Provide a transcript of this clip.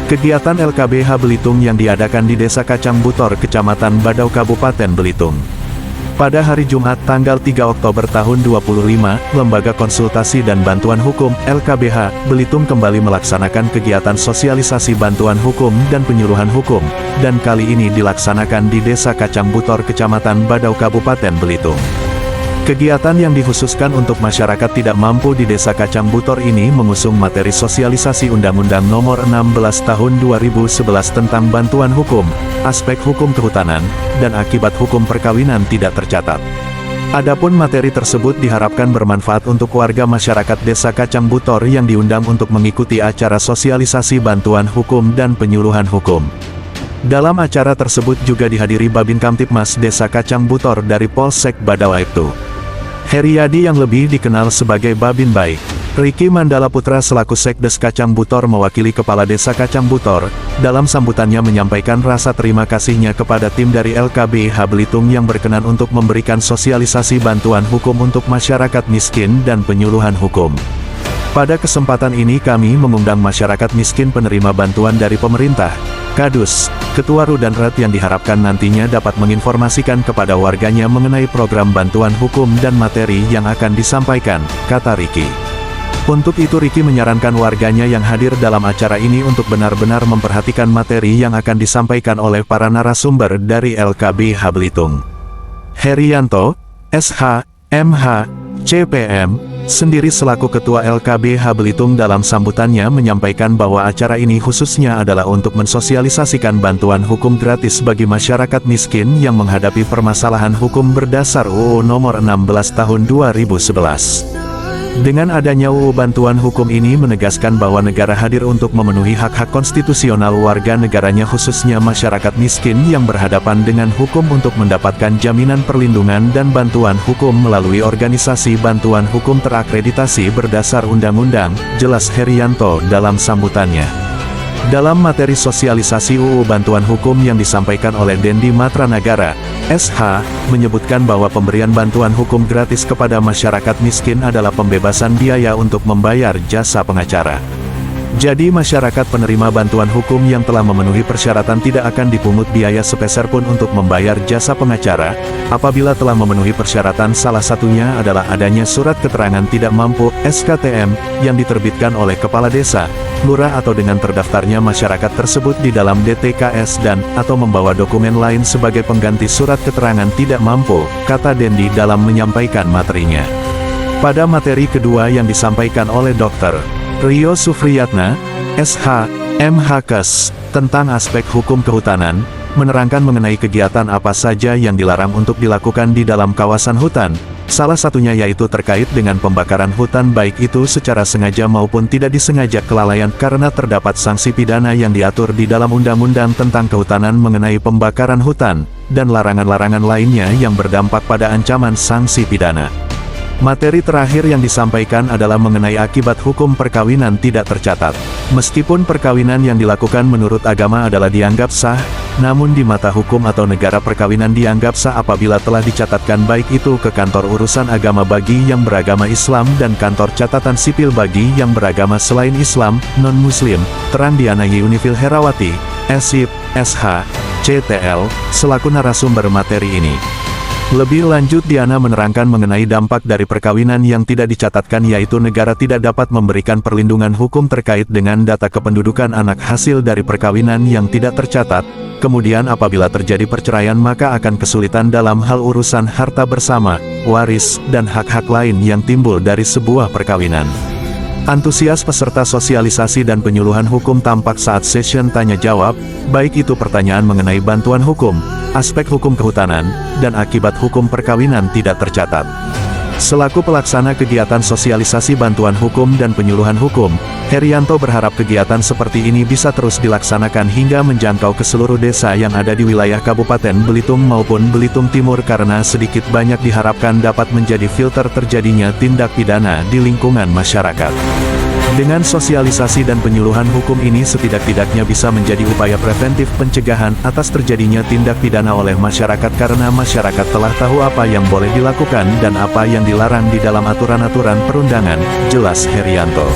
Kegiatan LKBH Belitung yang diadakan di Desa Kacang Butor, Kecamatan Badau, Kabupaten Belitung. Pada hari Jumat tanggal 3 Oktober tahun 2025, Lembaga Konsultasi dan Bantuan Hukum, LKBH, Belitung kembali melaksanakan kegiatan sosialisasi bantuan hukum dan penyuluhan hukum, dan kali ini dilaksanakan di Desa Kacang Butor, Kecamatan Badau, Kabupaten Belitung. Kegiatan yang dikhususkan untuk masyarakat tidak mampu di Desa Kacang Butor ini mengusung materi sosialisasi Undang-Undang Nomor 16 Tahun 2011 tentang bantuan hukum, aspek hukum kehutanan, dan akibat hukum perkawinan tidak tercatat. Adapun materi tersebut diharapkan bermanfaat untuk warga masyarakat Desa Kacang Butor yang diundang untuk mengikuti acara sosialisasi bantuan hukum dan penyuluhan hukum. Dalam acara tersebut juga dihadiri Babin Kamtibmas Desa Kacang Butor dari Polsek Badau Aibtu Heriadi yang lebih dikenal sebagai Babin Baik. Riki Mandala Putra selaku Sekdes Kacang Butor mewakili Kepala Desa Kacang Butor, dalam sambutannya menyampaikan rasa terima kasihnya kepada tim dari LKBH Belitung yang berkenan untuk memberikan sosialisasi bantuan hukum untuk masyarakat miskin dan penyuluhan hukum. Pada kesempatan ini kami mengundang masyarakat miskin penerima bantuan dari pemerintah, Kadus, Ketua RU dan RET yang diharapkan nantinya dapat menginformasikan kepada warganya mengenai program bantuan hukum dan materi yang akan disampaikan, kata Riki. Untuk itu Riki menyarankan warganya yang hadir dalam acara ini untuk benar-benar memperhatikan materi yang akan disampaikan oleh para narasumber dari LKBH Belitung. Herianto, SH, MH, CPM, sendiri selaku Ketua LKBH Belitung dalam sambutannya menyampaikan bahwa acara ini khususnya adalah untuk mensosialisasikan bantuan hukum gratis bagi masyarakat miskin yang menghadapi permasalahan hukum berdasar UU Nomor 16 Tahun 2011. Dengan adanya UU bantuan hukum ini menegaskan bahwa negara hadir untuk memenuhi hak-hak konstitusional warga negaranya khususnya masyarakat miskin yang berhadapan dengan hukum untuk mendapatkan jaminan perlindungan dan bantuan hukum melalui organisasi bantuan hukum terakreditasi berdasar undang-undang, jelas Herianto dalam sambutannya. Dalam materi sosialisasi UU bantuan hukum yang disampaikan oleh Dendi Matranagara, SH, menyebutkan bahwa pemberian bantuan hukum gratis kepada masyarakat miskin adalah pembebasan biaya untuk membayar jasa pengacara. Jadi masyarakat penerima bantuan hukum yang telah memenuhi persyaratan tidak akan dipungut biaya sepeser pun untuk membayar jasa pengacara, apabila telah memenuhi persyaratan salah satunya adalah adanya surat keterangan tidak mampu, SKTM, yang diterbitkan oleh Kepala Desa, Lurah atau dengan terdaftarnya masyarakat tersebut di dalam DTKS dan, atau membawa dokumen lain sebagai pengganti surat keterangan tidak mampu, kata Dendi dalam menyampaikan materinya. Pada materi kedua yang disampaikan oleh Dr. Rio Sufriyatna, SH, MHKes, tentang aspek hukum kehutanan, menerangkan mengenai kegiatan apa saja yang dilarang untuk dilakukan di dalam kawasan hutan, salah satunya yaitu terkait dengan pembakaran hutan baik itu secara sengaja maupun tidak disengaja kelalaian karena terdapat sanksi pidana yang diatur di dalam Undang-Undang tentang Kehutanan mengenai pembakaran hutan, dan larangan-larangan lainnya yang berdampak pada ancaman sanksi pidana. Materi terakhir yang disampaikan adalah mengenai akibat hukum perkawinan tidak tercatat. Meskipun perkawinan yang dilakukan menurut agama adalah dianggap sah, namun di mata hukum atau negara perkawinan dianggap sah apabila telah dicatatkan baik itu ke kantor urusan agama bagi yang beragama Islam dan kantor catatan sipil bagi yang beragama selain Islam, non-Muslim, terang Diana Yunifil Herawati, SIP, SH, CTL, selaku narasumber materi ini. Lebih lanjut Diana menerangkan mengenai dampak dari perkawinan yang tidak dicatatkan yaitu negara tidak dapat memberikan perlindungan hukum terkait dengan data kependudukan anak hasil dari perkawinan yang tidak tercatat, kemudian apabila terjadi perceraian maka akan kesulitan dalam hal urusan harta bersama, waris, dan hak-hak lain yang timbul dari sebuah perkawinan. Antusias peserta sosialisasi dan penyuluhan hukum tampak saat session tanya-jawab, baik itu pertanyaan mengenai bantuan hukum, aspek hukum kehutanan, dan akibat hukum perkawinan tidak tercatat. Selaku pelaksana kegiatan sosialisasi bantuan hukum dan penyuluhan hukum, Herianto berharap kegiatan seperti ini bisa terus dilaksanakan hingga menjangkau ke seluruh desa yang ada di wilayah Kabupaten Belitung maupun Belitung Timur karena sedikit banyak diharapkan dapat menjadi filter terjadinya tindak pidana di lingkungan masyarakat. Dengan sosialisasi dan penyuluhan hukum ini setidak-tidaknya bisa menjadi upaya preventif pencegahan atas terjadinya tindak pidana oleh masyarakat karena masyarakat telah tahu apa yang boleh dilakukan dan apa yang dilarang di dalam aturan-aturan perundangan, jelas Herianto.